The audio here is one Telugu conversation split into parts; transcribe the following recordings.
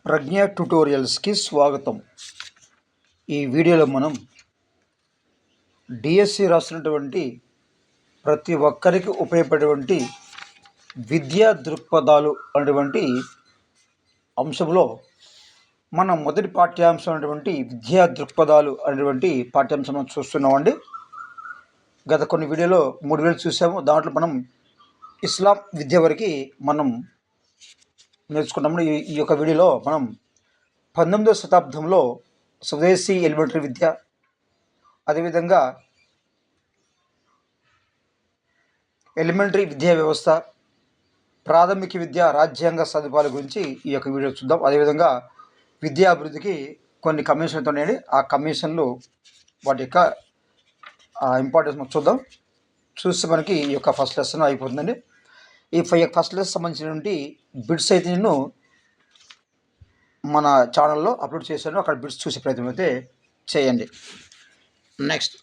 ప్రజ్ఞ ట్యుటోరియల్స్కి స్వాగతం. ఈ వీడియోలో మనం డిఎస్సి రాసినటువంటి ప్రతి ఒక్కరికి ఉపయోగపడేటువంటి విద్యా దృక్పథాలు అనేటువంటి అంశంలో మనం మొదటి పాఠ్యాంశం అనేటువంటి విద్యా దృక్పథాలు అనేటువంటి పాఠ్యాంశం మనం చూస్తున్నామండి. గత కొన్ని వీడియోలో 3 వీడియోలు చూసాము. దాంట్లో మనం ఇస్లాం విద్య వరకు మనం నేర్చుకున్నాము. ఈ యొక్క వీడియోలో మనం 19వ శతాబ్దంలో స్వదేశీ ఎలిమెంటరీ విద్య, అదేవిధంగా ఎలిమెంటరీ విద్యా వ్యవస్థ, ప్రాథమిక విద్య, రాజ్యాంగ సదుపాయాల గురించి ఈ యొక్క వీడియో చూద్దాం. అదేవిధంగా విద్యా అభివృద్ధికి కొన్ని కమిషన్లతో ఉన్నాయండి. ఆ కమిషన్లు వాటి యొక్క ఇంపార్టెన్స్ మనం చూద్దాం. చూస్తే మనకి ఈ యొక్క ఫస్ట్ లెసన్ అయిపోతుందండి. ఈ ఫస్ట్ లెసన్ సంబంధించినటువంటి బిట్స్ అయితే నేను మన ఛానల్లో అప్లోడ్ చేశాను. అక్కడ బిట్స్ చూసే ప్రయత్నం అయితే చేయండి. నెక్స్ట్,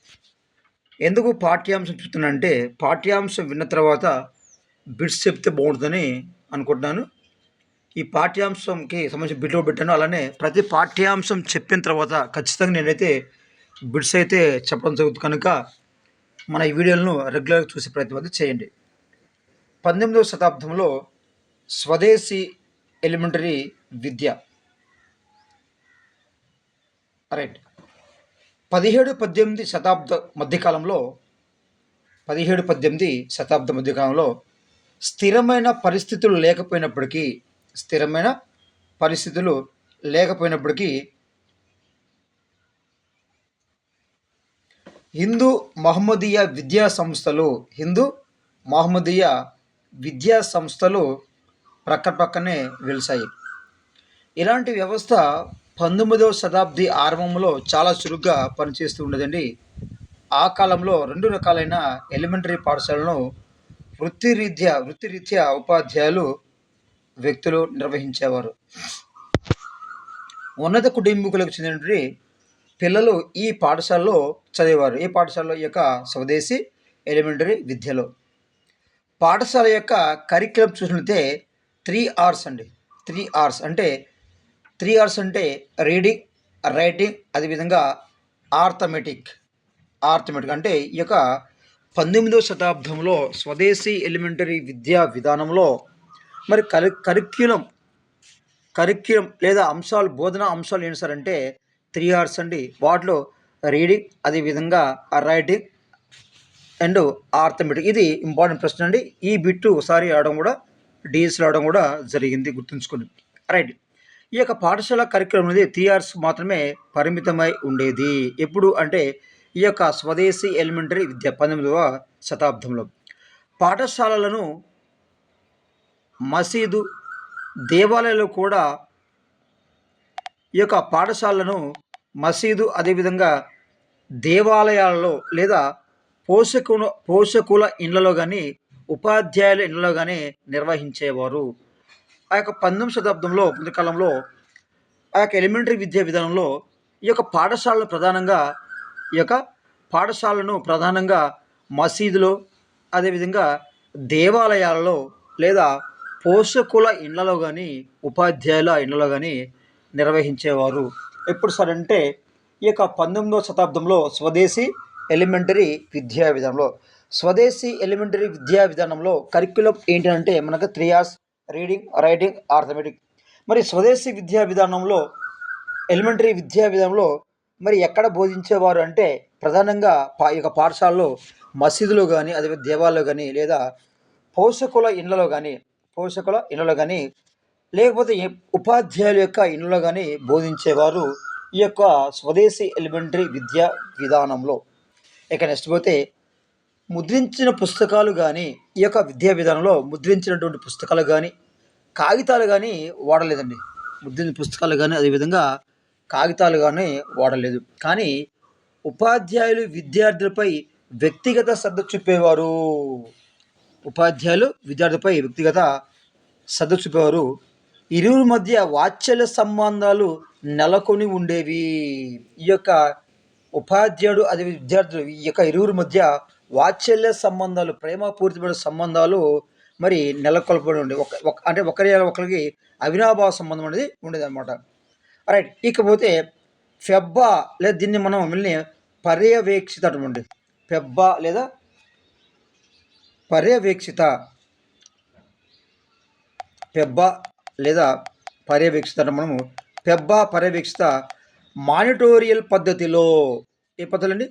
ఎందుకు పాఠ్యాంశం చెప్తున్నానంటే పాఠ్యాంశం విన్న తర్వాత బిట్స్ చెప్తే బాగుంటుందని అనుకుంటున్నాను. ఈ పాఠ్యాంశంకి సంబంధించిన బిట్లో పెట్టాను. అలానే ప్రతి పాఠ్యాంశం చెప్పిన తర్వాత ఖచ్చితంగా నేనైతే బిట్స్ అయితే చెప్పడం జరుగుతుంది. కనుక మన ఈ వీడియోలను రెగ్యులర్గా చూసే ప్రయత్నం అయితే చేయండి. 19వ శతాబ్దంలో స్వదేశీ ఎలిమెంటరీ విద్య, రైట్, 17-18 శతాబ్ద మధ్యకాలంలో స్థిరమైన పరిస్థితులు లేకపోయినప్పటికీ హిందూ మహమ్మదీయ విద్యా సంస్థలు ప్రక్కనే వెలిశాయి. ఇలాంటి వ్యవస్థ 19వ శతాబ్ది ఆరంభంలో చాలా చురుగ్గా పనిచేస్తూ ఉండదండి. ఆ కాలంలో 2 రకాలైన ఎలిమెంటరీ పాఠశాలను వృత్తిరీత్యా ఉపాధ్యాయులు వ్యక్తులు నిర్వహించేవారు. ఉన్నత కుటుంబీకులకు చెందినటువంటి పిల్లలు ఈ పాఠశాలలో చదివేవారు. ఈ పాఠశాలలో ఈ యొక్క స్వదేశీ ఎలిమెంటరీ విద్యలో పాఠశాల యొక్క కరిక్యులం చూసినట్లయితే 3 R's అండి. 3 R's అంటే రీడింగ్, రైటింగ్, అదేవిధంగా ఆర్థమెటిక్ అంటే ఈ యొక్క 19వ శతాబ్దంలో స్వదేశీ ఎలిమెంటరీ విద్యా విధానంలో మరి కరిక్యులం లేదా అంశాలు, బోధనా అంశాలు ఏంటి సార్ అంటే 3 R's అండి. వాటిలో రీడింగ్, అదేవిధంగా రైటింగ్ అండ్ ఆర్థమెటిక్. ఇది ఇంపార్టెంట్ ప్రశ్న అండి. ఈ బిట్టు ఒకసారి రావడం కూడా డిఎస్సి రావడం కూడా జరిగింది, గుర్తుంచుకోండి. రైట్, ఈ యొక్క పాఠశాల కరిక్యులం అనేది 3 R's మాత్రమే పరిమితమై ఉండేది. ఎప్పుడు అంటే ఈ యొక్క స్వదేశీ ఎలిమెంటరీ విద్య 19వ శతాబ్దంలో పాఠశాలలను మసీదు, దేవాలయాలు కూడా ఈ యొక్క పాఠశాలను మసీదు, అదేవిధంగా దేవాలయాలలో లేదా పోషకుల ఇళ్లలో కానీ ఉపాధ్యాయుల ఇళ్లలో కానీ నిర్వహించేవారు. ఆ యొక్క 19వ శతాబ్దంలో మధ్యకాలంలో ఆ యొక్క ఎలిమెంటరీ విద్యా విధానంలో ఈ యొక్క పాఠశాలను ప్రధానంగా మసీదులో, అదేవిధంగా దేవాలయాలలో లేదా పోషకుల ఇళ్లలో కానీ ఉపాధ్యాయుల ఇళ్లలో కానీ నిర్వహించేవారు. ఎప్పుడు సార్ అంటే ఈ యొక్క 19వ శతాబ్దంలో స్వదేశీ ఎలిమెంటరీ విద్యా విధానంలో కరిక్యులం ఏంటంటే మనకు 3 R's: రీడింగ్, రైటింగ్, ఆర్థమెటిక్. మరి స్వదేశీ ఎలిమెంటరీ విద్యా విధానంలో మరి ఎక్కడ బోధించేవారు అంటే ప్రధానంగా ఈ యొక్క పాఠశాలలో మసీదులో కానీ, అదే దేవాలయాల్లో కానీ, లేదా పోషకుల ఇళ్లలో కానీ లేకపోతే ఉపాధ్యాయుల యొక్క ఇళ్లలో కానీ బోధించేవారు ఈ యొక్క స్వదేశీ ఎలిమెంటరీ విద్యా విధానంలో. ఇక నెక్స్ట్ పోతే ముద్రించిన పుస్తకాలు కానీ ఈ యొక్క విద్యా విధానంలో ముద్రించినటువంటి పుస్తకాలు కానీ కాగితాలు కానీ వాడలేదండి. ముద్రించిన పుస్తకాలు కానీ అదేవిధంగా కాగితాలు కానీ వాడలేదు. కానీ ఉపాధ్యాయులు విద్యార్థులపై వ్యక్తిగత శ్రద్ధ చూపేవారు. ఇరువురి మధ్య వాత్సల్య సంబంధాలు నెలకొని ఉండేవి. ఈ యొక్క ఉపాధ్యాయుడు అదే విద్యార్థులు ఈ యొక్క ఇరువురి మధ్య వాత్సల్య సంబంధాలు, ప్రేమపూరితమైన సంబంధాలు మరి నెలకొల్పబడి ఉండే. అంటే ఒకరికి అవినాభావ సంబంధం అనేది ఉండేదన్నమాట. రైట్. ఇకపోతే ఫెబ్బా లేదా దీన్ని మనం మళ్ళీ పర్యవేక్షిత అంటామండి. ఫెబ్బా లేదా పర్యవేక్షిత, ఫెబ్బా లేదా పర్యవేక్షిత అంటే మనము ఫెబ్బా పర్యవేక్షిత మానిటోరియల్ పద్ధతిలో ఏ పద్ధతి అండి?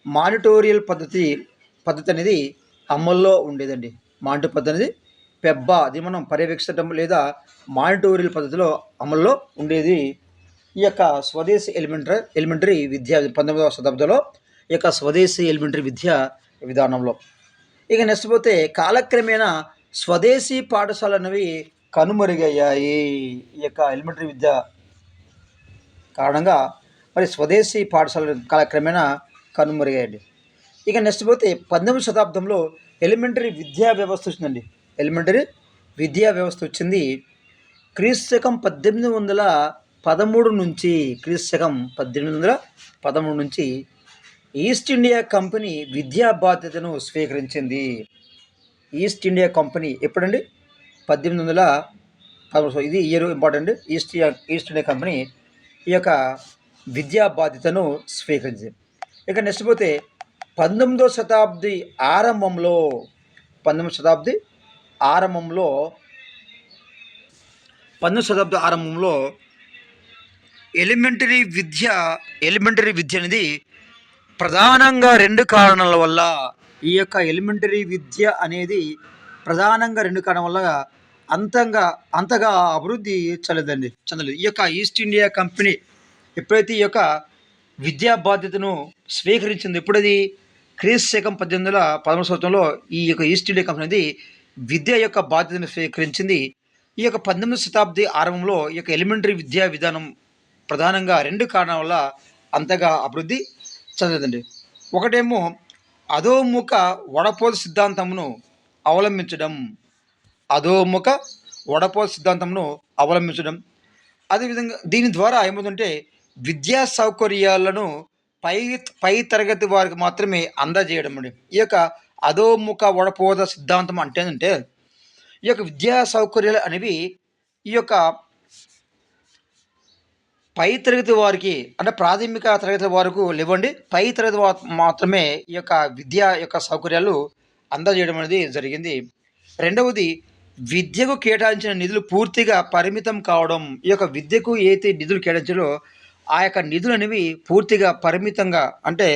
మానిటోరియల్ పద్ధతి అనేది అమల్లో ఉండేదండి. మానిటరీ పద్ధతి అనేది ఫెబ్బా అది మనం పర్యవేక్షించడం లేదా మానిటోరియల్ పద్ధతిలో అమల్లో ఉండేది. ఈ యొక్క స్వదేశీ ఎలిమెంటరీ విద్య 19వ శతాబ్దంలో ఈ యొక్క స్వదేశీ ఎలిమెంటరీ విద్యా విధానంలో. ఇక నెక్స్ట్ పోతే కాలక్రమేణా స్వదేశీ పాఠశాలలు అనేవి కనుమరుగయ్యాయి. ఈ యొక్క ఎలిమెంటరీ విద్య కారణంగా మరి స్వదేశీ పాఠశాలలు కాలక్రమేణా కనుమరుగయ్యాయండి. ఇక నెక్స్ట్ పోతే 19వ శతాబ్దంలో ఎలిమెంటరీ విద్యా వ్యవస్థ వచ్చిందండి. ఎలిమెంటరీ విద్యా వ్యవస్థ వచ్చింది క్రీస్తకం 1813 నుంచి, క్రీస్తకం 1813 నుంచి ఈస్ట్ ఇండియా కంపెనీ విద్యా బాధ్యతను స్వీకరించింది. ఈస్ట్ ఇండియా కంపెనీ ఎప్పుడండి? 1813. ఇది year important. East India company ఈ యొక్క విద్యా బాధ్యతను స్వీకరించింది. ఇక నెక్స్ట్ పోతే 19వ శతాబ్ది ఆరంభంలో 19వ శతాబ్ది ఆరంభంలో ఎలిమెంటరీ విద్య అనేది ప్రధానంగా 2 కారణాల వల్ల, ఈ యొక్క ఎలిమెంటరీ విద్య అనేది ప్రధానంగా 2 కారణాల వల్ల అంతగా అభివృద్ధి చెందలేదు. ఈ యొక్క ఈస్ట్ ఇండియా కంపెనీ ఎప్పుడైతే ఈ యొక్క విద్యా బాధ్యతను స్వీకరించింది, ఎప్పుడది క్రీస్తకం 1813 సంవత్సరంలో ఈ యొక్క ఈస్ట్ ఇండియా కంపెనీ అనేది విద్య యొక్క బాధ్యతను స్వీకరించింది. ఈ యొక్క 19వ శతాబ్ది ఆరంభంలో ఈ యొక్క ఎలిమెంటరీ విద్యా విధానం ప్రధానంగా 2 కారణాల వల్ల అంతగా అభివృద్ధి చెందలేదండి. ఒకటేమో అధోముఖ వడపోత సిద్ధాంతమును అవలంబించడం. అదేవిధంగా దీని ద్వారా ఏమవుతుందంటే విద్యా సౌకర్యాలను పై తరగతి వారికి మాత్రమే అందజేయడం అండి. ఈ యొక్క అధోముఖ వడపోత సిద్ధాంతం అంటే ఏంటంటే ఈ యొక్క విద్యా సౌకర్యాలు అనేవి ఈ యొక్క పై తరగతి వారికి అంటే ప్రాథమిక తరగతి వరకు లేవండి, పై తరగతి మాత్రమే ఈ యొక్క విద్యా యొక్క సౌకర్యాలు అందజేయడం అనేది జరిగింది. రెండవది విద్యకు కేటాయించిన నిధులు పూర్తిగా పరిమితం కావడం. ఈ యొక్క విద్యకు ఏదైతే నిధులు కేటాయించారో ఆ యొక్క నిధులు అనేవి పూర్తిగా పరిమితంగా అంటే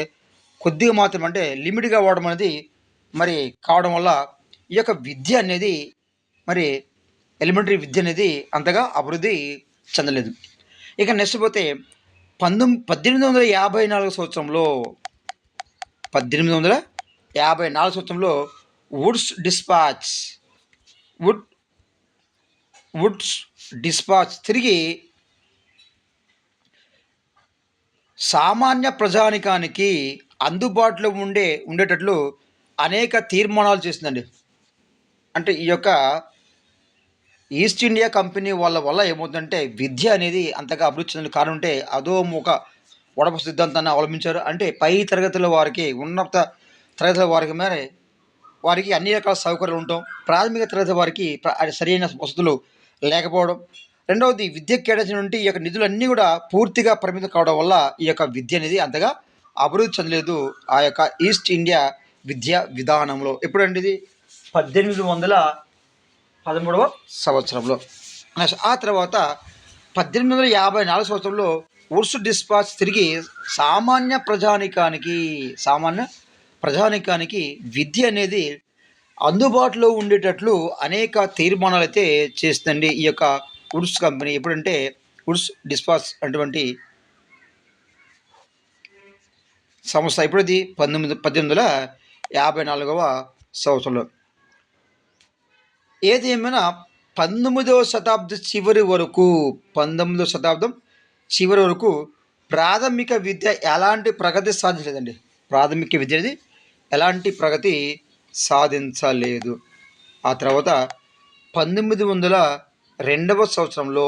కొద్దిగా మాత్రం అంటే లిమిట్గా వాడడం అనేది మరి కావడం వల్ల ఈ యొక్క విద్య అనేది మరి ఎలిమెంటరీ విద్య అనేది అంతగా అభివృద్ధి చెందలేదు. ఇక నెక్స్ట్ పోతే 1854 సంవత్సరంలో వుడ్స్ డిస్పాచ్ తిరిగి సామాన్య ప్రజానికానికి అందుబాటులో ఉండేటట్లు అనేక తీర్మానాలు చేసిందండి. అంటే ఈ యొక్క ఈస్ట్ ఇండియా కంపెనీ వల్ల ఏమవుతుందంటే విద్య అనేది అంతగా అభివృద్ధి చెందిన కారణం ఉంటే అధోముఖ వడప సిద్ధాంతాన్ని అవలంబించారు. అంటే పై తరగతుల వారికి, ఉన్నత తరగతుల వారికి అన్ని రకాల సౌకర్యాలు ఉండటం, ప్రాథమిక తరగతి వారికి సరైన వసతులు లేకపోవడం. రెండవది విద్యకు కేటాయించిన నుండి ఈ యొక్క నిధులన్నీ కూడా పూర్తిగా పరిమితం కావడం వల్ల ఈ యొక్క విద్య అనేది అంతగా అభివృద్ధి చెందలేదు ఆ యొక్క ఈస్ట్ ఇండియా విద్యా విధానంలో. ఎప్పుడండి ఇది? 1813వ సంవత్సరంలో. ఆ తర్వాత 1854 సంవత్సరంలో వుడ్స్ డిస్పాచ్ తిరిగి సామాన్య ప్రజానికానికి విద్య అనేది అందుబాటులో ఉండేటట్లు అనేక తీర్మానాలు అయితే చేస్తుందండి ఈ యొక్క వుడ్స్ కంపెనీ. ఎప్పుడంటే వుడ్స్ డిస్పాచ్ అటువంటి సంస్థ ఎప్పుడది 1854వ సంవత్సరంలో. ఏది ఏమైనా 19వ శతాబ్దం చివరి వరకు ప్రాథమిక విద్య ఎలాంటి ప్రగతి సాధించలేదండి. ప్రాథమిక విద్య అనేది ఎలాంటి ప్రగతి సాధించలేదు. ఆ తర్వాత 1902వ సంవత్సరంలో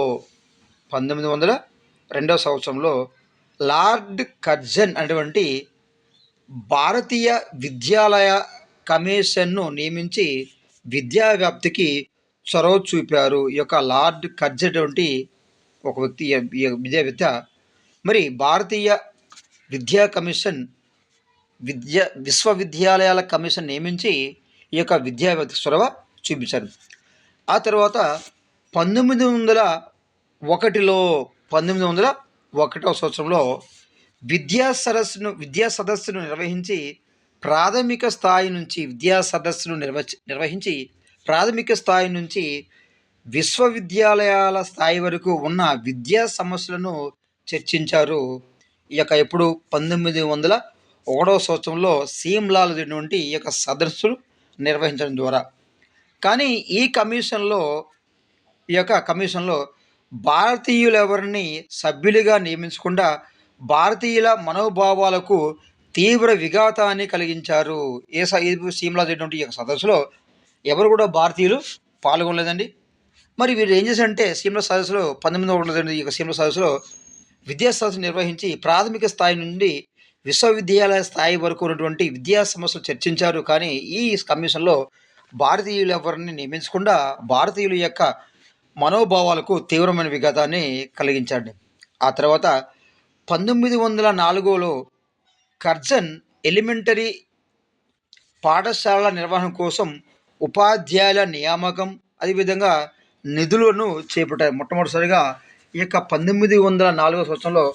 లార్డ్ కర్జన్ అటువంటి భారతీయ విద్యాలయ కమిషన్ను నియమించి విద్యా వ్యాప్తికి చొరవ చూపారు. ఈ యొక్క లార్డ్ కర్జన్ అటువంటి ఒక వ్యక్తి, ఈ విద్యావేత్త మరి భారతీయ విద్యా కమిషన్ విశ్వవిద్యాలయాల కమిషన్ నియమించి ఈ యొక్క విద్యావేత్త చొరవ చూపించారు. ఆ తర్వాత 1901లో 1901వ సంవత్సరంలో విద్యా సదస్సును నిర్వహించి ప్రాథమిక స్థాయి నుంచి ప్రాథమిక స్థాయి నుంచి విశ్వవిద్యాలయాల స్థాయి వరకు ఉన్న విద్యా సమస్యలను చర్చించారు. ఈ యొక్క ఎప్పుడు 1901వ సంవత్సరంలో సీమ్లాల్ అనేటువంటి ఈ యొక్క సదస్సులు నిర్వహించడం ద్వారా. కానీ ఈ యొక్క కమిషన్లో భారతీయులు ఎవరిని సభ్యులుగా నియమించకుండా భారతీయుల మనోభావాలకు తీవ్ర విఘాతాన్ని కలిగించారు. సీమ్లా అనేటువంటి ఈ యొక్క సదస్సులో ఎవరు కూడా భారతీయులు పాల్గొనలేదండి. మరి వీరు ఏం చేశారంటే సీమ్లా సదస్సులో 1901 ఈ యొక్క సీమ్లా సదస్సులో విద్యా సదస్సు నిర్వహించి ప్రాథమిక స్థాయి నుండి విశ్వవిద్యాలయ స్థాయి వరకు ఉన్నటువంటి విద్యా సమస్యలు చర్చించారు. కానీ ఈ కమిషన్లో భారతీయులు ఎవరిని నియమించకుండా భారతీయుల యొక్క మనోభావాలకు తీవ్రమైన విఘాతాన్ని కలిగించాడు. ఆ తర్వాత 1904లో కర్జన్ ఎలిమెంటరీ పాఠశాలల నిర్వహణ కోసం ఉపాధ్యాయుల నియామకం అదేవిధంగా నిధులను చేపట్టారు. మొట్టమొదటిసారిగా ఈ యొక్క 1904వ సంవత్సరంలో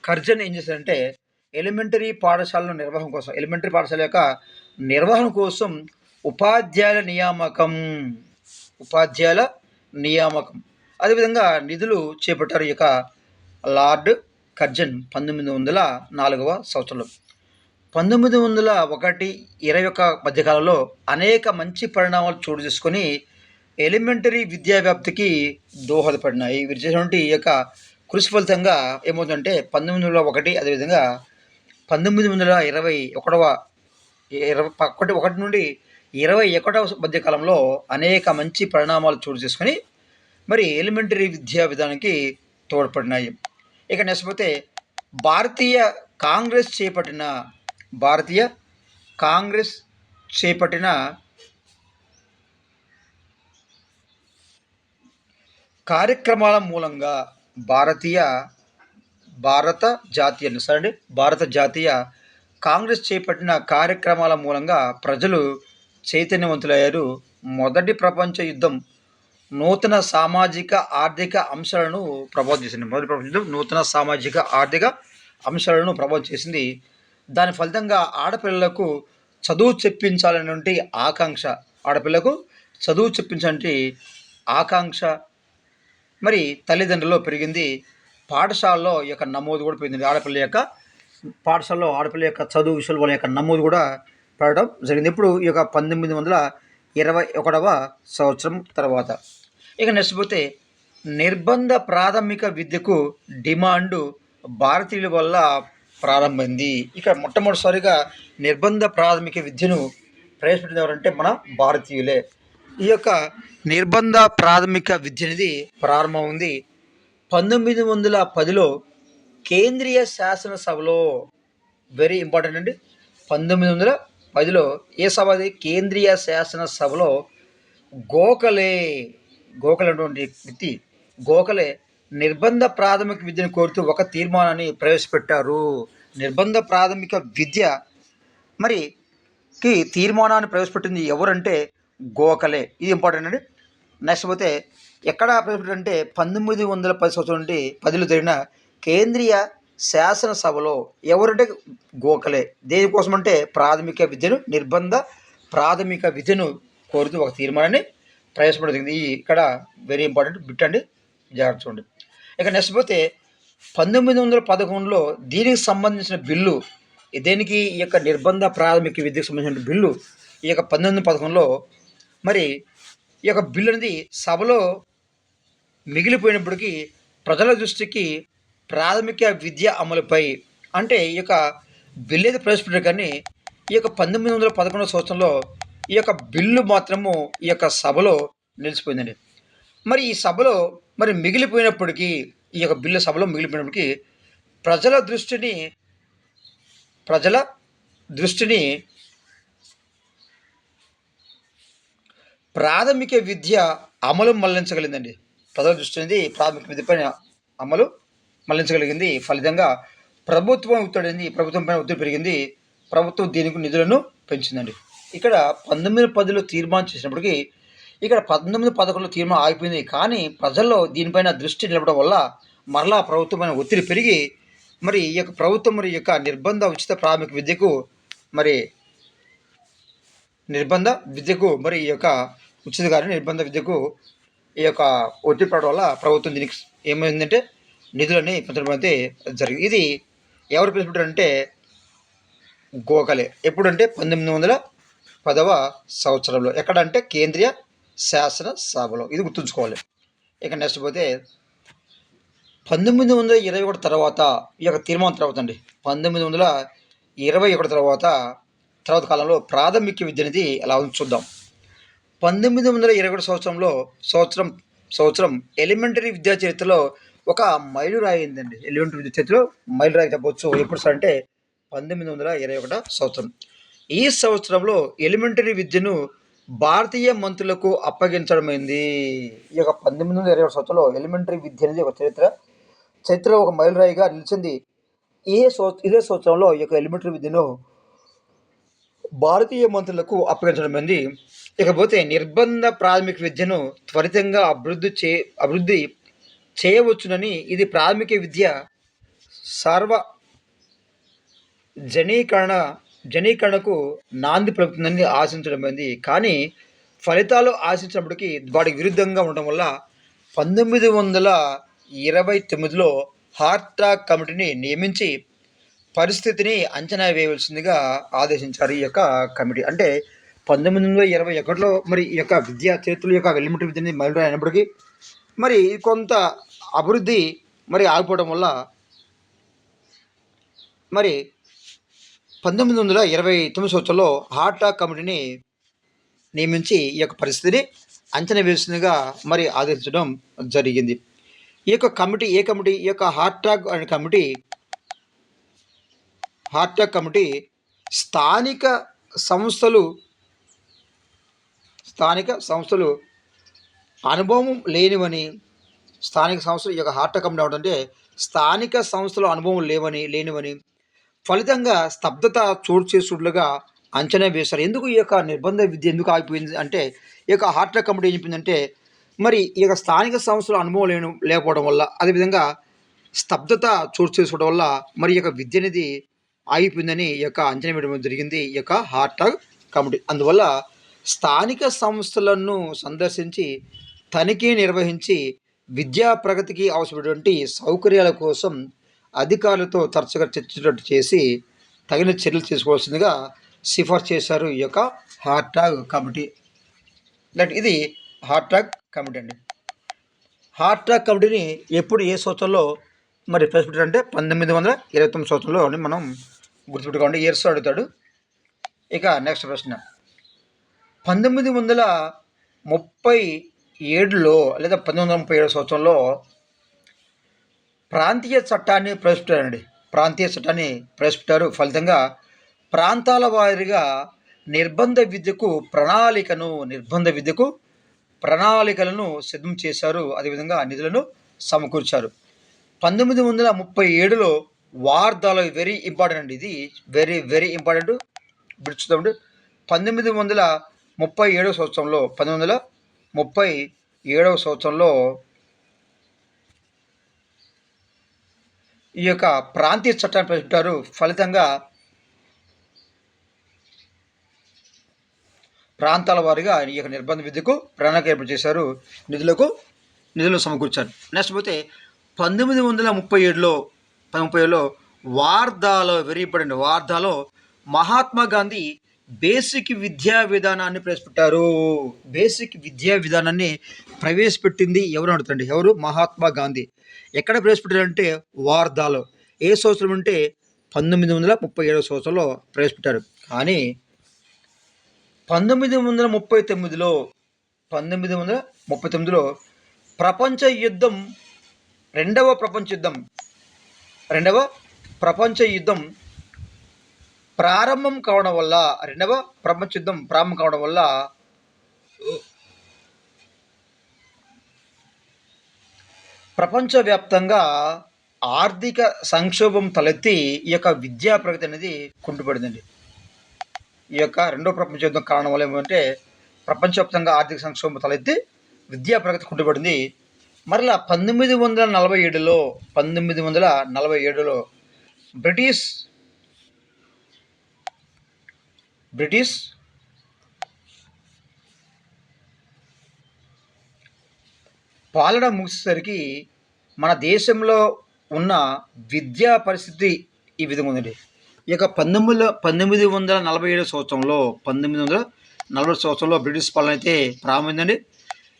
కర్జన్ ఏం చేశారంటే ఎలిమెంటరీ పాఠశాల యొక్క నిర్వహణ కోసం ఉపాధ్యాయుల నియామకం అదేవిధంగా నిధులు చేపట్టారు. ఈ యొక్క లార్డ్ కర్జన్ 1904వ సంవత్సరంలో. 1901-21 మధ్యకాలంలో అనేక మంచి పరిణామాలు చోటు చేసుకొని ఎలిమెంటరీ విద్యా వ్యాప్తికి దోహదపడినాయి. వీరు చేసినటువంటి ఈ యొక్క కృషి ఫలితంగా ఏమవుతుందంటే 1901 అదేవిధంగా 1921 నుండి 21వ మధ్యకాలంలో అనేక మంచి పరిణామాలు చోటు చేసుకొని మరి ఎలిమెంటరీ విద్యా విధానానికి తోడ్పడినాయి. ఇక నెక్స్ట్ పోతే భారతీయ కాంగ్రెస్ చేపట్టిన కార్యక్రమాల మూలంగా భారత జాతీయ కాంగ్రెస్ చేపట్టిన కార్యక్రమాల మూలంగా ప్రజలు చైతన్యవంతులయ్యారు. మొదటి ప్రపంచ యుద్ధం నూతన సామాజిక ఆర్థిక అంశాలను ప్రభావితం చేసింది. దాని ఫలితంగా ఆడపిల్లలకు చదువు చెప్పించాలనే ఆకాంక్ష మరి తల్లిదండ్రుల్లో పెరిగింది. పాఠశాలలో యొక్క నమోదు కూడా పెరిగింది. ఆడపిల్ల యొక్క చదువు విషయంలో వాళ్ళ యొక్క నమోదు కూడా పెరగడం జరిగింది. ఇప్పుడు ఈ యొక్క 1921వ సంవత్సరం తర్వాత. ఇక నెక్స్ట్ పోతే నిర్బంధ ప్రాథమిక విద్యకు డిమాండ్ భారతీయుల వల్ల ప్రారంభమైంది. ఇక మొట్టమొదటిసారిగా నిర్బంధ ప్రాథమిక విద్యను ప్రవేశపెట్టింది ఎవరంటే మన భారతీయులే. ఈ యొక్క నిర్బంధ ప్రాథమిక విద్య అనేది ప్రారంభమైంది 1910లో కేంద్రీయ శాసనసభలో. వెరీ ఇంపార్టెంట్ అండి. 1910లో ఏ సభ అది? కేంద్రీయ శాసనసభలో గోఖలే అటువంటి వ్యక్తి నిర్బంధ ప్రాథమిక విద్యను కోరుతూ ఒక తీర్మానాన్ని ప్రవేశపెట్టారు. నిర్బంధ ప్రాథమిక విద్య మరి తీర్మానాన్ని ప్రవేశపెట్టింది ఎవరంటే గోఖలే. ఇది ఇంపార్టెంట్ అండి. నెక్స్ట్ పోతే ఎక్కడ ప్రవేశపెట్టారంటే 1910 సంవత్సరం నుండి 10లో జరిగిన కేంద్రీయ శాసనసభలో. ఎవరంటే గోఖలే. దేనికోసం అంటే నిర్బంధ ప్రాథమిక విద్యను కోరుతూ ఒక తీర్మానాన్ని ప్రవేశపెడుతుంది. ఇక్కడ వెరీ ఇంపార్టెంట్ బిట్ అండి, జాగ్రత్త చూడండి. ఇక నెక్స్ట్ పోతే 1911లో దీనికి సంబంధించిన బిల్లు, దేనికి ఈ యొక్క నిర్బంధ ప్రాథమిక విద్యకు సంబంధించిన బిల్లు ఈ యొక్క 1911లో మరి ఈ యొక్క బిల్లు అనేది సభలో మిగిలిపోయినప్పటికీ ప్రజల దృష్టికి ప్రాథమిక విద్య అమలుపై అంటే ఈ యొక్క బిల్లు అయితే ప్రవేశపెట్టారు. కానీ ఈ యొక్క 1911వ సంవత్సరంలో ఈ యొక్క బిల్లు మాత్రము ఈ యొక్క సభలో నిలిచిపోయిందండి. మరి ఈ సభలో మిగిలిపోయినప్పటికీ ఈ యొక్క బిల్లు సభలో మిగిలిపోయినప్పటికీ ప్రజల దృష్టిని ప్రాథమిక విద్య అమలు మళ్లించగలిగిందండి. ప్రజల దృష్టి అనేది ప్రాథమిక విద్యపైన అమలు మళ్లించగలిగింది. ఫలితంగా ప్రభుత్వం పైన ఒత్తిడి పెరిగింది. ప్రభుత్వం దీనికి నిధులను పెంచిందండి. ఇక్కడ 1910లో తీర్మానం చేసినప్పటికీ ఇక్కడ 1911లో తీర్మానం ఆగిపోయింది. కానీ ప్రజల్లో దీనిపైన దృష్టి నిలపడం వల్ల మరలా ప్రభుత్వం పైన ఒత్తిడి పెరిగి మరి ఈ యొక్క ప్రభుత్వం మరి యొక్క నిర్బంధ ఉచిత ప్రాథమిక విద్యకు మరి నిర్బంధ విద్యకు మరి ఈ యొక్క ఉచిత గారి నిర్బంధ విద్యకు ఈ యొక్క ఒత్తిడి పడడం వల్ల ప్రభుత్వం దీనికి ఏమైందంటే నిధులని పెంచడం అయితే జరిగింది. ఇది ఎవరు ప్రవేశపెట్టారంటే గోఖలే. ఎప్పుడంటే 1910వ సంవత్సరంలో. ఎక్కడంటే కేంద్రీయ శాసన సభలో. ఇది గుర్తుంచుకోవాలి. ఇక నెక్స్ట్ పోతే 1921 తర్వాత ఈ యొక్క తీర్మానం తర్వాత అండి 1921 తర్వాత కాలంలో ప్రాథమిక విద్య అనేది ఎలా ఉంది చూద్దాం. 1921 సంవత్సరం ఎలిమెంటరీ విద్యా చరిత్రలో ఒక మైలురాయి అయిందండి. ఎలిమెంటరీ విద్యా చరిత్రలో మైలురాయి చెప్పవచ్చు. ఎప్పుడు సార్ అంటే 1921 సంవత్సరం. ఈ సంవత్సరంలో ఎలిమెంటరీ విద్యను భారతీయ మంత్రులకు అప్పగించడమైంది. ఈ యొక్క 1921 సంవత్సరంలో ఎలిమెంటరీ విద్య అనేది ఒక చరిత్రలో ఒక మైలురాయిగా నిలిచింది. ఇదే సంవత్సరంలో ఈ యొక్క ఎలిమెంటరీ విద్యను భారతీయ మంత్రులకు అప్పగించడమైంది. ఇకపోతే నిర్బంధ ప్రాథమిక విద్యను త్వరితంగా అభివృద్ధి చేయవచ్చునని ఇది ప్రాథమిక విద్య జనీకరణకు నాంది పలుకుతుందని ఆశించడమైంది. కానీ ఫలితాలు ఆశించినప్పటికీ వాటికి విరుద్ధంగా ఉండడం వల్ల 1929లో హార్టాగ్ కమిటీని నియమించి పరిస్థితిని అంచనా వేయవలసిందిగా ఆదేశించారు. ఈ యొక్క కమిటీ అంటే 1921లో మరి ఈ యొక్క విద్యా చరిత్రల యొక్క ఎలిమెంటరీ విద్యని మైలురాయి అయినప్పటికీ మరి కొంత అభివృద్ధి మరి ఆగిపోవడం వల్ల మరి 1929 సంవత్సరంలో హార్టాగ్ కమిటీని నియమించి ఈ యొక్క పరిస్థితిని అంచనా వేసిందిగా మరి ఆదేశించడం జరిగింది. ఈ యొక్క కమిటీ ఈ యొక్క హార్టాగ్ అనే కమిటీ స్థానిక సంస్థలు అనుభవం లేనివని స్థానిక సంస్థలు ఈ యొక్క హార్టాగ్ కమిటీ అంటే స్థానిక సంస్థలు అనుభవం లేనివని ఫలితంగా స్తబ్దత చోటు చేసుడుగా అంచనా వేశారు. ఎందుకు ఈ యొక్క నిర్బంధ విద్య ఎందుకు ఆగిపోయింది అంటే ఈ యొక్క హార్టాగ్ కమిటీ ఏం చెప్పిందంటే మరి ఈ యొక్క స్థానిక సంస్థల అనుభవం లేకపోవడం వల్ల అదేవిధంగా స్తబ్దత చోటు చేసుకోవడం వల్ల మరి ఈ యొక్క విద్య అనేది ఆగిపోయిందని ఈ యొక్క అంచనా వేయడం జరిగింది ఈ యొక్క హార్టాగ్ కమిటీ. అందువల్ల స్థానిక సంస్థలను సందర్శించి తనిఖీ నిర్వహించి విద్యా ప్రగతికి అవసరమైనటువంటి సౌకర్యాల కోసం అధికారులతో తరచుగా చర్చించేటట్టు చేసి తగిన చర్యలు తీసుకోవాల్సిందిగా సిఫార్సు చేశారు ఈ యొక్క హార్టాగ్ కమిటీ. ఇది హార్టాగ్ కమిటీ అండి. హార్టాగ్ కమిటీని ఎప్పుడు ఏ సంవత్సరంలో మరి ప్రవేశపెట్టారంటే 1929 సంవత్సరంలో మనం గుర్తుపెట్టుకోండి. ఇయర్స్ అడుగుతాడు. ఇక నెక్స్ట్ ప్రశ్న 1937లో లేదా 1937 సంవత్సరంలో ప్రాంతీయ చట్టాన్ని ప్రవేశపెట్టారు. ఫలితంగా ప్రాంతాల వారీగా నిర్బంధ విద్యకు ప్రణాళికలను సిద్ధం చేశారు. అదేవిధంగా నిధులను సమకూర్చారు. 1937లో వార్దాలో వెరీ ఇంపార్టెంట్ అండి. ఇది వెరీ వెరీ ఇంపార్టెంట్. చూద్దామండి. 1937 సంవత్సరంలో ఈ యొక్క ప్రాంతీయ చట్టాన్ని ప్రవేశపెట్టారు. ఫలితంగా ప్రాంతాల వారీగా ఈ యొక్క నిర్బంధ విద్యకు ప్రణాళిక ఏర్పాటు చేశారు. నిధులు సమకూర్చారు. నెక్స్ట్ పోతే 1937లో వార్ధాలో మహాత్మా గాంధీ బేసిక్ విద్యా విధానాన్ని ప్రవేశపెట్టారు. బేసిక్ విద్యా విధానాన్ని ప్రవేశపెట్టింది ఎవరు అడుగుతండి? ఎవరు? మహాత్మా గాంధీ. ఎక్కడ ప్రవేశపెట్టారంటే వార్ధాలో. ఏ సంవత్సరం అంటే 1937 సంవత్సరంలో ప్రవేశపెట్టారు. కానీ 1939లో రెండవ ప్రపంచ యుద్ధం ప్రారంభం కావడం వల్ల ప్రపంచవ్యాప్తంగా ఆర్థిక సంక్షోభం తలెత్తి ఈ యొక్క విద్యా ప్రగతి అనేది కుంటుపడిందండి. ఈ యొక్క రెండో ప్రపంచ యుద్ధం కారణం వల్ల ఏమంటే ప్రపంచవ్యాప్తంగా ఆర్థిక సంక్షోభం తలెత్తి విద్యా ప్రగతి కుంటుపడింది. మరలా 1947లో 1947లో బ్రిటిష్ బ్రిటిష్ పాలన ముగిసేసరికి మన దేశంలో ఉన్న విద్యా పరిస్థితి ఈ విధంగా ఉందండి. ఈ యొక్క 1947 సంవత్సరంలో 1940 సంవత్సరంలో బ్రిటిష్ పాలన అయితే ప్రారంభమైందండి.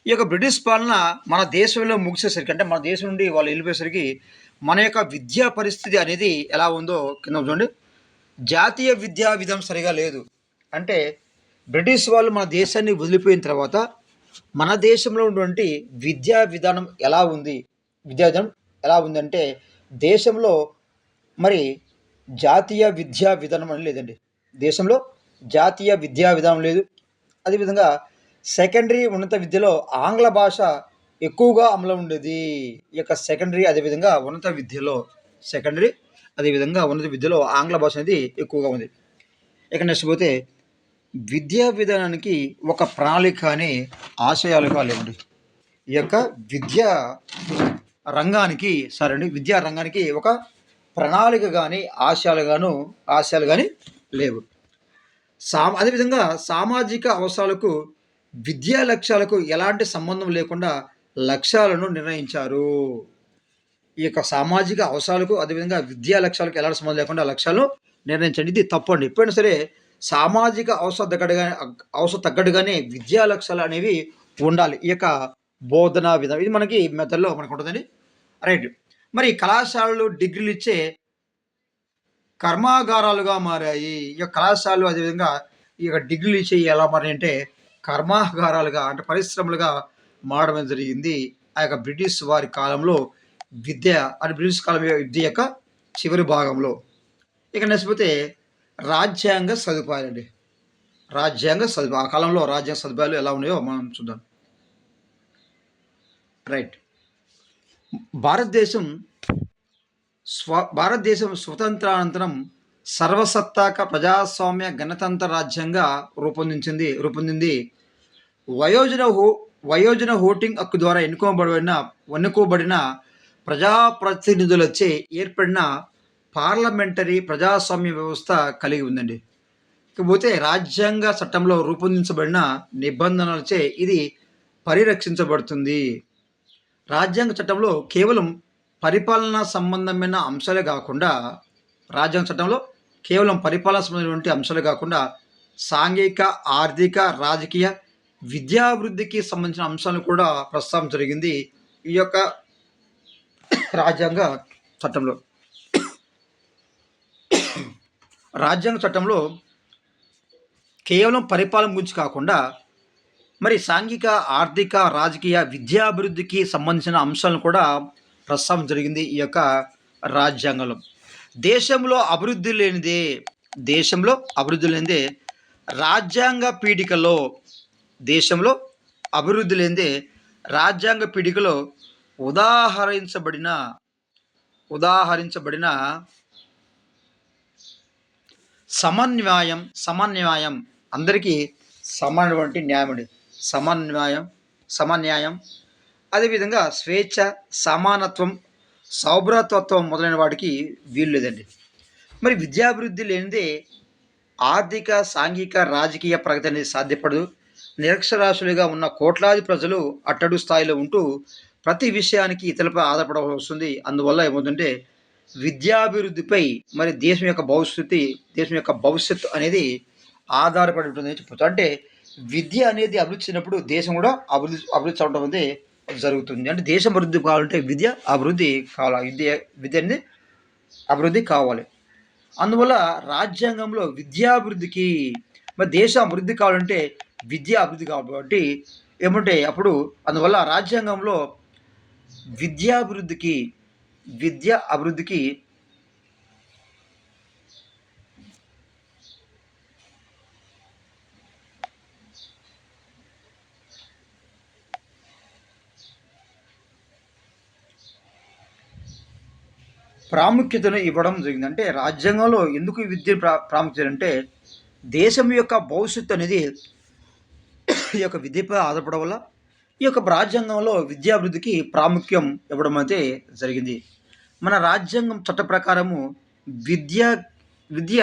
ఈ యొక్క బ్రిటిష్ పాలన మన దేశంలో ముగిసేసరికి అంటే మన దేశం నుండి వాళ్ళు వెళ్ళిపోయేసరికి మన యొక్క విద్యా పరిస్థితి అనేది ఎలా ఉందో కింద చూడండి. జాతీయ విద్యా విధానం సరిగా లేదు. అంటే బ్రిటిష్ వాళ్ళు మన దేశాన్ని వదిలిపోయిన తర్వాత మన దేశంలో ఉన్నటువంటి విద్యా విధానం ఎలా ఉంది? విద్యా విధానం ఎలా ఉందంటే దేశంలో మరి జాతీయ విద్యా విధానం అని లేదండి. దేశంలో జాతీయ విద్యా విధానం లేదు. అదేవిధంగా సెకండరీ ఉన్నత విద్యలో ఆంగ్ల భాష ఎక్కువగా అమలు ఉండేది. ఈ యొక్క సెకండరీ అదేవిధంగా ఉన్నత విద్యలో సెకండరీ అదేవిధంగా ఉన్నత విద్యలో ఆంగ్ల భాష అనేది ఎక్కువగా ఉంది. ఇక నెక్స్ట్ పోతే విద్యా విధానానికి ఒక ప్రణాళిక అనే ఆశయాలుగా లేవండి. ఈ యొక్క విద్యా విద్యా రంగానికి ఒక ప్రణాళిక కానీ ఆశయాలు కానీ లేవు. అదేవిధంగా సామాజిక అవసరాలకు విద్యా లక్ష్యాలకు ఎలాంటి సంబంధం లేకుండా లక్ష్యాలను నిర్ణయించారు. ఈ యొక్క సామాజిక అవసరాలకు అదేవిధంగా విద్యా లక్ష్యాలకు ఎలాంటి సంబంధం లేకుండా లక్ష్యాలను నిర్ణయించండి. ఇది తప్పు అండి. ఎప్పుడైనా సరే సామాజిక అవసరం తగ్గట్టుగానే విద్యా లక్ష్యాలు అనేవి ఉండాలి. ఈ యొక్క బోధనా విధానం ఇది మనకి మెథడ్లో మనకు ఉంటుందండి. రైట్. మరి కళాశాలలు డిగ్రీలు ఇచ్చే కర్మాగారాలుగా మారాయి. ఈ యొక్క కళాశాలలు అదేవిధంగా ఈ యొక్క డిగ్రీలు ఇచ్చే ఎలా మారాయంటే కర్మాగారాలుగా అంటే పరిశ్రమలుగా మారడం జరిగింది. ఆ యొక్క బ్రిటిష్ వారి కాలంలో బ్రిటిష్ కాలం విద్య యొక్క చివరి భాగంలో. ఇక నెక్స్ట్ పోతే రాజ్యాంగ సదుపాయాలండి. ఆ కాలంలో రాజ్యాంగ సదుపాయాలు ఎలా ఉన్నాయో మనం చూద్దాం. రైట్. భారతదేశం స్వతంత్రానంతరం సర్వసత్తాక ప్రజాస్వామ్య గణతంత్ర రాజ్యంగా రూపొందింది. వయోజన ఓటింగ్ హక్కు ద్వారా ఎన్నుకోబడిన ప్రజాప్రతినిధులచే ఏర్పడిన పార్లమెంటరీ ప్రజాస్వామ్య వ్యవస్థ కలిగి ఉందండి. ఇకపోతే రాజ్యాంగ చట్టంలో రూపొందించబడిన నిబంధనలచే ఇది పరిరక్షించబడుతుంది. రాజ్యాంగ చట్టంలో కేవలం పరిపాలనా సంబంధమైన అంశాలే కాకుండా సాంఘిక, ఆర్థిక, రాజకీయ, విద్యాభివృద్ధికి సంబంధించిన అంశాలను కూడా ప్రస్తావన జరిగింది ఈ యొక్క రాజ్యాంగ చట్టంలో. రాజ్యాంగ చట్టంలో కేవలం పరిపాలన గురించి కాకుండా మరి సాంఘిక, ఆర్థిక, రాజకీయ, విద్యాభివృద్ధికి సంబంధించిన అంశాలను కూడా ప్రస్తావన జరిగింది ఈ యొక్క రాజ్యాంగంలో. దేశంలో అభివృద్ధి లేనిదే రాజ్యాంగ పీఠికలో ఉదాహరించబడిన సమన్యాయం అందరికీ సమానటువంటి న్యాయమండి. సమన్యాయం అదేవిధంగా స్వేచ్ఛ, సమానత్వం, సౌభ్రతత్వం మొదలైన వాటికి వీలు లేదండి. మరి విద్యాభివృద్ధి లేనిదే ఆర్థిక, సాంఘిక, రాజకీయ ప్రగతి అనేది సాధ్యపడదు. నిరక్షరాస్యులుగా ఉన్న కోట్లాది ప్రజలు అట్టడుగు స్థాయిలో ఉంటూ ప్రతి విషయానికి ఇతరులపై ఆధారపడవలసి వస్తుంది. అందువల్ల ఏమవుతుందంటే విద్యాభివృద్ధిపై మరి దేశం యొక్క భవిష్యత్తు అనేది ఆధారపడి ఉంటుందని చెప్పచ్చు. అంటే విద్య అనేది అభివృద్ధి చెందినప్పుడు దేశం కూడా అభివృద్ధి చెందడం అనేది జరుగుతుంది. అంటే దేశం అభివృద్ధి కావాలంటే విద్య అనేది అభివృద్ధి కావాలి. అందువల్ల రాజ్యాంగంలో విద్యాభివృద్ధికి మరి దేశం అభివృద్ధి కావాలంటే విద్య అభివృద్ధి కాబట్టి ఏమంటే అప్పుడు అందువల్ల రాజ్యాంగంలో విద్య అభివృద్ధికి ప్రాముఖ్యతను ఇవ్వడం జరిగింది. అంటే రాజ్యాంగంలో ఎందుకు ఈ విద్య ప్రాముఖ్యత అంటే దేశం యొక్క భవిష్యత్తు అనేది ఈ యొక్క విద్యపై ఆధారపడడం వల్ల ఈ యొక్క రాజ్యాంగంలో విద్యాభివృద్ధికి ప్రాముఖ్యం ఇవ్వడం అయితే జరిగింది. మన రాజ్యాంగం చట్ట ప్రకారము విద్య విద్య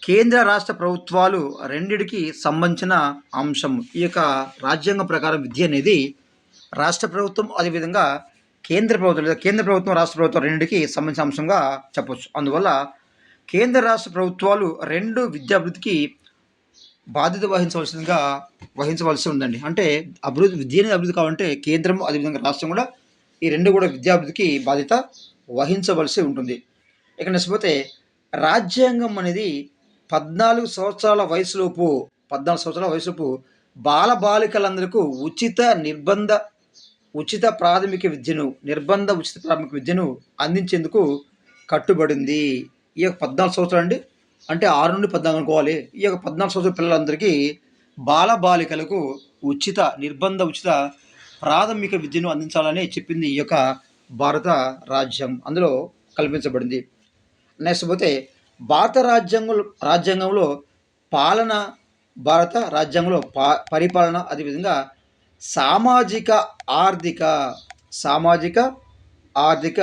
కేంద్ర రాష్ట్ర ప్రభుత్వాలు రెండిటికి సంబంధించిన అంశం. ఈ యొక్క రాజ్యాంగం ప్రకారం విద్య అనేది రాష్ట్ర ప్రభుత్వం అదేవిధంగా కేంద్ర ప్రభుత్వం లేదా కేంద్ర ప్రభుత్వం రాష్ట్ర ప్రభుత్వం రెండింటికి సంబంధించిన అంశంగా చెప్పవచ్చు. అందువల్ల కేంద్ర రాష్ట్ర ప్రభుత్వాలు రెండు విద్యాభివృద్ధికి బాధ్యత వహించవలసి ఉందండి. అంటే విద్య అనేది అభివృద్ధి కావాలంటే కేంద్రం అదేవిధంగా రాష్ట్రం కూడా ఈ రెండు కూడా విద్యాభివృద్ధికి బాధ్యత వహించవలసి ఉంటుంది. ఇక నచ్చిపోతే రాజ్యాంగం అనేది 14 సంవత్సరాల వయసులోపు బాలబాలికలందరికీ ఉచిత ప్రాథమిక విద్యను అందించేందుకు కట్టుబడింది. ఈ యొక్క 14 సంవత్సరాలు అండి, అంటే 6 నుండి 14 అనుకోవాలి. ఈ యొక్క 14 సంవత్సరాల పిల్లలందరికీ బాలబాలికలకు ఉచిత ప్రాథమిక విద్యను అందించాలని చెప్పింది ఈ యొక్క భారత రాజ్యం అందులో కల్పించబడింది. నెక్స్ట్ పోతే భారత రాజ్యాంగంలో పాలన భారత రాజ్యాంగంలో పరిపాలన అదేవిధంగా సామాజిక ఆర్థిక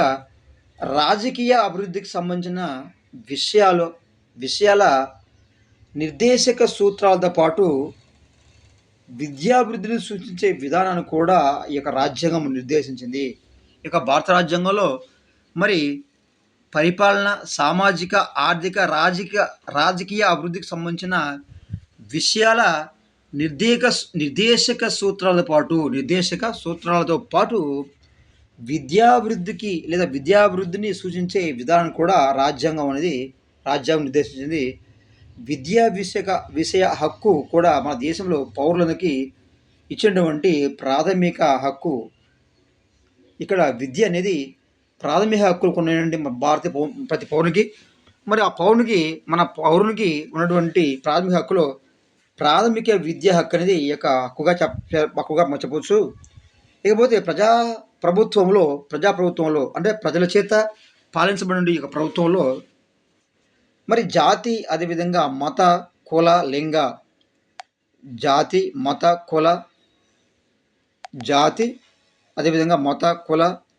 రాజకీయ అభివృద్ధికి సంబంధించిన విషయాల నిర్దేశక సూత్రాలతో పాటు విద్యాభివృద్ధిని సూచించే విధానాన్ని కూడా ఈ యొక్క రాజ్యాంగం నిర్దేశించింది. ఈ యొక్క భారత రాజ్యాంగంలో మరి పరిపాలన సామాజిక ఆర్థిక రాజకీయ అభివృద్ధికి సంబంధించిన విషయాల నిర్దేశక సూత్రాలతో పాటు విద్యాభివృద్ధిని సూచించే విధానం కూడా రాజ్యాంగం నిర్దేశించింది. విషయ హక్కు కూడా మన దేశంలో పౌరులకి ఇచ్చినటువంటి ప్రాథమిక హక్కు. ఇక్కడ విద్య అనేది ప్రాథమిక హక్కులు కొన్నాయండి ప్రతి పౌరునికి. మరి ఆ మన పౌరునికి ఉన్నటువంటి ప్రాథమిక హక్కులో ప్రాథమిక విద్యా హక్కు అనేది ఈ యొక్క హక్కుగా చెప్పవచ్చు. ఇకపోతే ప్రజాప్రభుత్వంలో అంటే ప్రజల చేత పాలించబడిన ఈ యొక్క ప్రభుత్వంలో మరి జాతి అదేవిధంగా మత కుల లింగ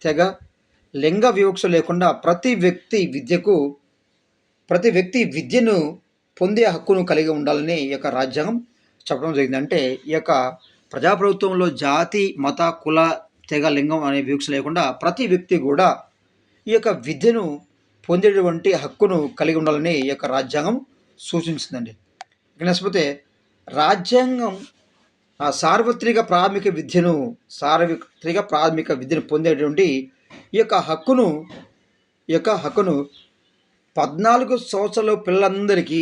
తెగ లింగ వివక్ష లేకుండా ప్రతి వ్యక్తి విద్యను పొందే హక్కును కలిగి ఉండాలని ఈ యొక్క రాజ్యాంగం చెప్పడం జరిగింది. అంటే ఈ యొక్క ప్రజాప్రభుత్వంలో జాతి మత కుల తెగ లింగం అనే వివక్ష లేకుండా ప్రతి వ్యక్తి కూడా ఈ యొక్క విద్యను పొందేటువంటి హక్కును కలిగి ఉండాలని ఈ యొక్క రాజ్యాంగం సూచించిందండి. ఇక లేకపోతే రాజ్యాంగం సార్వత్రిక ప్రాథమిక విద్యను పొందేటువంటి ఈ యొక్క హక్కును 14 సంవత్సరాల పిల్లలందరికీ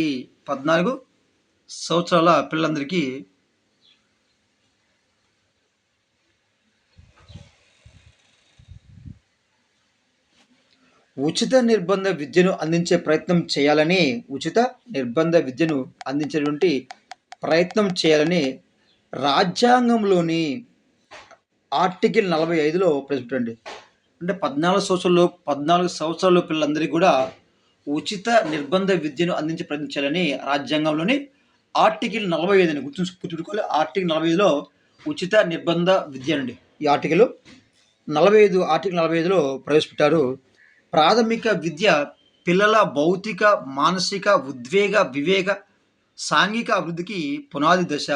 ఉచిత నిర్బంధ విద్యను అందించే ప్రయత్నం చేయాలని రాజ్యాంగంలోని ఆర్టికల్ 45లో ప్రవేశపెట్టండి. అంటే 14 సంవత్సరాల పిల్లలందరికీ కూడా ఉచిత నిర్బంధ విద్యను అందించే ప్రయత్నం చేయాలని రాజ్యాంగంలోని ఆర్టికల్ 45 గుర్తుంచుకోవాలి. ఆర్టికల్ 45లో ఉచిత నిర్బంధ విద్య అండి. ఈ ఆర్టికల్ 45లో ప్రవేశపెట్టారు. ప్రాథమిక విద్య పిల్లల భౌతిక మానసిక ఉద్వేగ వివేక సాంఘిక అభివృద్ధికి పునాది దశ.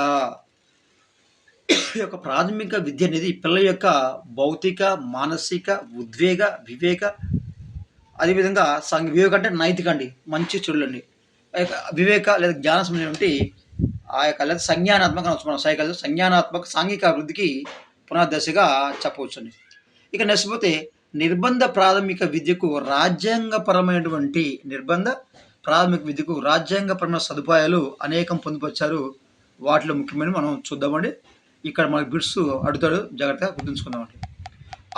ఈ యొక్క ప్రాథమిక విద్య అనేది పిల్లల యొక్క భౌతిక మానసిక ఉద్వేగ వివేక అదేవిధంగా వివేక అంటే నైతిక అండి, మంచి చెడులండి, వివేక లేదా జ్ఞాన సంబంధించినటువంటి ఆ యొక్క లేదా సంజ్ఞానాత్మక సాంఘిక అభివృద్ధికి పునాది దశగా చెప్పవచ్చు అండి. ఇక నెక్స్ట్ నిర్బంధ ప్రాథమిక విద్యకు రాజ్యాంగపరమైన సదుపాయాలు అనేకం పొందుపరిచారు. వాటిలో ముఖ్యమైన మనం చూద్దామండి. ఇక్కడ మనకి బిట్స్ అడుగుతాడు, జాగ్రత్తగా గుర్తుంచుకుందామండి.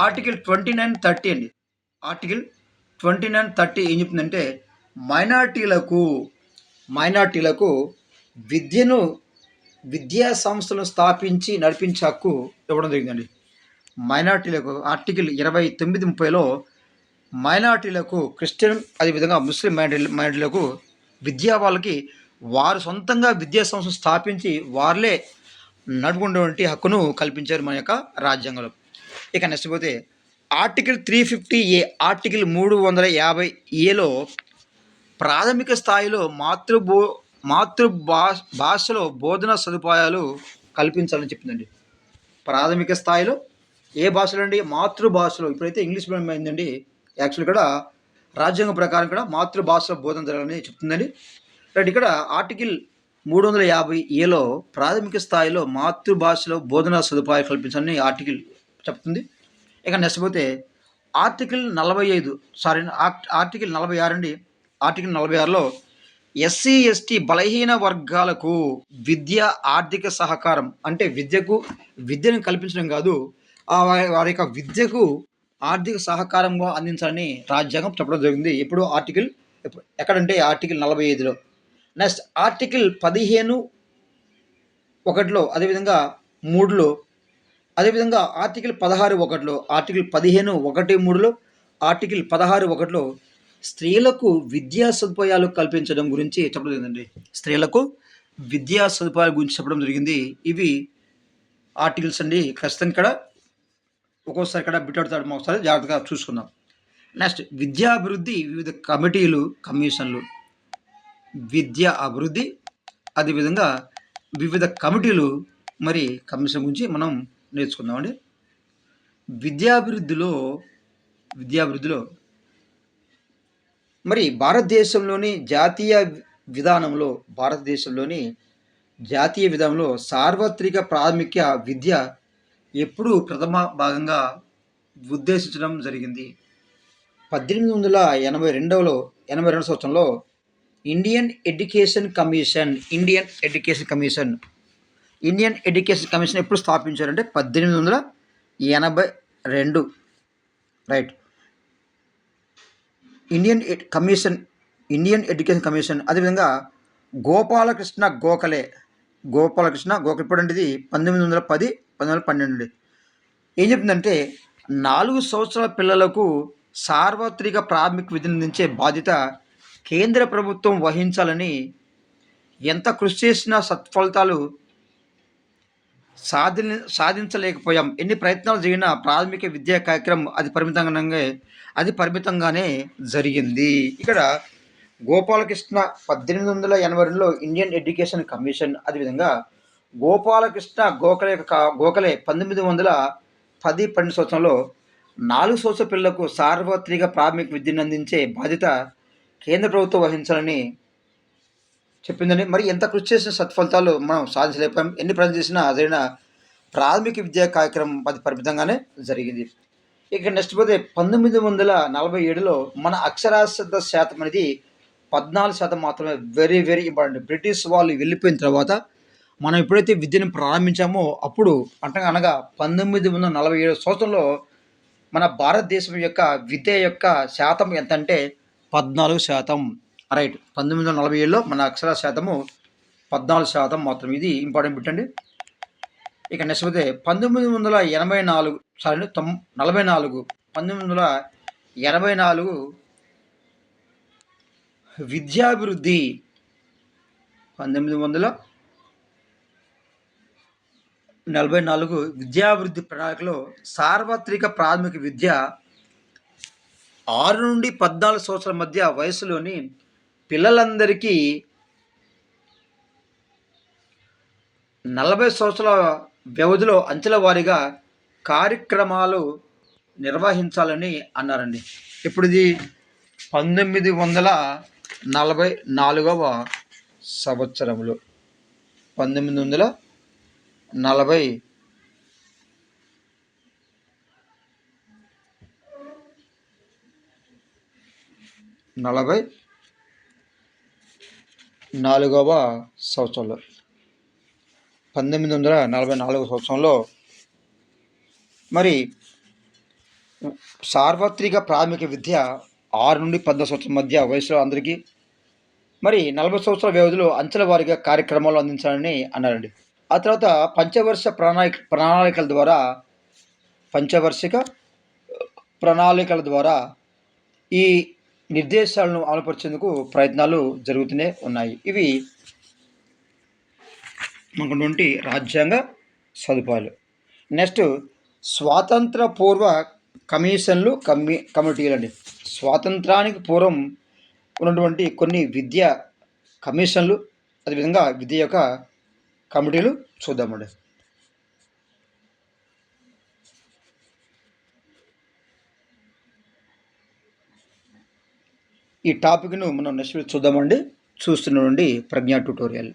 ఆర్టికల్ 29-30 అండి. ఆర్టికల్ 29-30 ఏం చెప్తుందంటే మైనార్టీలకు విద్యా సంస్థలను స్థాపించి నడిపించే హక్కు ఇవ్వడం జరిగిందండి. మైనార్టీలకు ఆర్టికల్ 29-30లో మైనార్టీలకు, క్రిస్టియన్ అదేవిధంగా ముస్లిం మైనార్టీలకు వాళ్ళకి వారు సొంతంగా విద్యా సంస్థలు స్థాపించి వారులే నడుపుకునేటువంటి హక్కును కల్పించారు మన యొక్క రాజ్యాంగంలో. ఇక నెక్స్ట్ పోతే ఆర్టికల్ 350A, ఆర్టికల్ 350Aలో ప్రాథమిక స్థాయిలో భాషలో బోధనా సదుపాయాలు కల్పించాలని చెప్పిందండి. ప్రాథమిక స్థాయిలో ఏ భాషలో అండి? మాతృభాషలో. ఇప్పుడైతే ఇంగ్లీష్ మీడియం అయిందండి. యాక్చువల్ ఇక్కడ రాజ్యాంగం ప్రకారం కూడా మాతృభాషలో బోధన జరగాలని చెప్తుందండి. రైట్. ఇక్కడ ఆర్టికల్ 350Aలో ప్రాథమిక స్థాయిలో మాతృభాషలో బోధనా సదుపాయాలు కల్పించాలని ఆర్టికల్ చెప్తుంది. ఇక నెక్స్ట్ పోతే ఆర్టికల్ 46 అండి. ఆర్టికల్ 46లో ఎస్సీ ఎస్టీ బలహీన వర్గాలకు విద్య ఆర్థిక సహకారం అంటే విద్యను కల్పించడం కాదు, వారి యొక్క విద్యకు ఆర్థిక సహకారంగా అందించాలని రాజ్యాంగం చెప్పడం జరిగింది. ఇప్పుడు ఎక్కడంటే ఆర్టికల్ 45లో. నెక్స్ట్ ఆర్టికల్ 15(1)లో, అదేవిధంగా 3లో, అదేవిధంగా ఆర్టికల్ 16(1)లో, ఆర్టికల్ 15(1)(3)లో, ఆర్టికల్ 16(1)లో స్త్రీలకు విద్యా సదుపాయాలు కల్పించడం గురించి చెప్పడం జరిగిందండి. స్త్రీలకు విద్యా సదుపాయాల గురించి చెప్పడం జరిగింది. ఇవి ఆర్టికల్స్ అండి. ఖచ్చితంగా ఇక్కడ ఒక్కోసారి ఇక్కడ బిట్ అవుతాడు, ఒకసారి జాగ్రత్తగా చూసుకుందాం. నెక్స్ట్ విద్యాభివృద్ధి వివిధ కమిటీలు, కమిషన్లు. విద్యా అభివృద్ధి అదేవిధంగా వివిధ కమిటీలు మరి కమిషన్ గురించి మనం నేర్చుకుందామండి. విద్యాభివృద్ధిలో మరి భారతదేశంలోని జాతీయ విధానంలో సార్వత్రిక ప్రాథమిక విద్య ఎప్పుడు ప్రథమ భాగంగా ఉద్దేశించడం జరిగింది. 1882 సంవత్సరంలో ఇండియన్ ఎడ్యుకేషన్ కమిషన్ ఎప్పుడు స్థాపించారంటే 1882. రైట్. Indian education commission. అదేవిధంగా గోపాలకృష్ణ గోఖలే ఇప్పుడు అంటే ఇది 1910, 1912. ఏం చెప్తుందంటే 4 సంవత్సరాల పిల్లలకు సార్వత్రిక ప్రాథమిక విద్యను అందించే బాధ్యత కేంద్ర ప్రభుత్వం వహించాలని, ఎంత కృషి చేసినా సత్ఫలితాలు సాధించలేకపోయాం, ఎన్ని ప్రయత్నాలు జరిగినా ప్రాథమిక విద్యా కార్యక్రమం అది పరిమితంగానే జరిగింది. ఇక్కడ గోపాలకృష్ణ 1882లో ఇండియన్ ఎడ్యుకేషన్ కమిషన్, అదేవిధంగా గోపాలకృష్ణ గోఖలే 1910-12 సంవత్సరంలో 4 సంవత్సరాల పిల్లలకు సార్వత్రిక ప్రాథమిక విద్యను అందించే బాధ్యత కేంద్ర ప్రభుత్వం వహించాలని చెప్పిందని. మరి ఎంత కృషి చేసిన సత్ఫలితాలు మనం సాధించలేకపోయాం, ఎన్ని ప్రయత్నం చేసినా జరిగిన ప్రాథమిక విద్యా కార్యక్రమం అది పరిమితంగానే జరిగింది. ఇక నెక్స్ట్ పోతే 1947లో మన అక్షరాస్యత శాతం అనేది 14% మాత్రమే. Very very important. బ్రిటిష్ వాళ్ళు వెళ్ళిపోయిన తర్వాత మనం ఎప్పుడైతే విద్యను ప్రారంభించామో అప్పుడు అనగా 1947 సంవత్సరంలో మన భారతదేశం యొక్క విద్య యొక్క శాతం ఎంత అంటే 14%. రైట్. 1947లో మన అక్షర శాతము 14% మాత్రం. ఇది ఇంపార్టెంట్ బిట్ అండి. ఇక నెక్స్ట్ పోతే 1944 విద్యాభివృద్ధి 1944 విద్యాభివృద్ధి ప్రణాళికలో సార్వత్రిక ప్రాథమిక విద్య 6 నుండి 14 సంవత్సరాల మధ్య వయసులోని పిల్లలందరికీ 40 సంవత్సరాల వ్యవధిలో అంచెల వారీగా కార్యక్రమాలు నిర్వహించాలని అన్నారండి. ఇప్పుడు ఇది 1944వ సంవత్సరంలో 1944 సంవత్సరంలో మరి సార్వత్రిక ప్రాథమిక విద్య 6 నుండి 14 సంవత్సరాల మధ్య వయసులో అందరికీ మరి 40 సంవత్సరాల వ్యవధిలో అంచెల వారీగా కార్యక్రమాలు అందించాలని అన్నారండి. ఆ తర్వాత పంచవార్షిక ప్రణాళికల ద్వారా ఈ నిర్దేశాలను అమలుపరిచేందుకు ప్రయత్నాలు జరుగుతూనే ఉన్నాయి. ఇవి మనకున్నటువంటి రాజ్యాంగ సదుపాయాలు. నెక్స్ట్ స్వాతంత్ర పూర్వ కమిషన్లు కమిటీలు అండి. స్వాతంత్రానికి పూర్వం ఉన్నటువంటి కొన్ని విద్యా కమిషన్లు, అదేవిధంగా విద్య యొక్క కమిటీలు చూద్దామండి. ఈ టాపిక్ను మనం నెక్స్ట్ చూద్దామండి. చూస్తున్నటువంటి ప్రజ్ఞా ట్యుటోరియల్.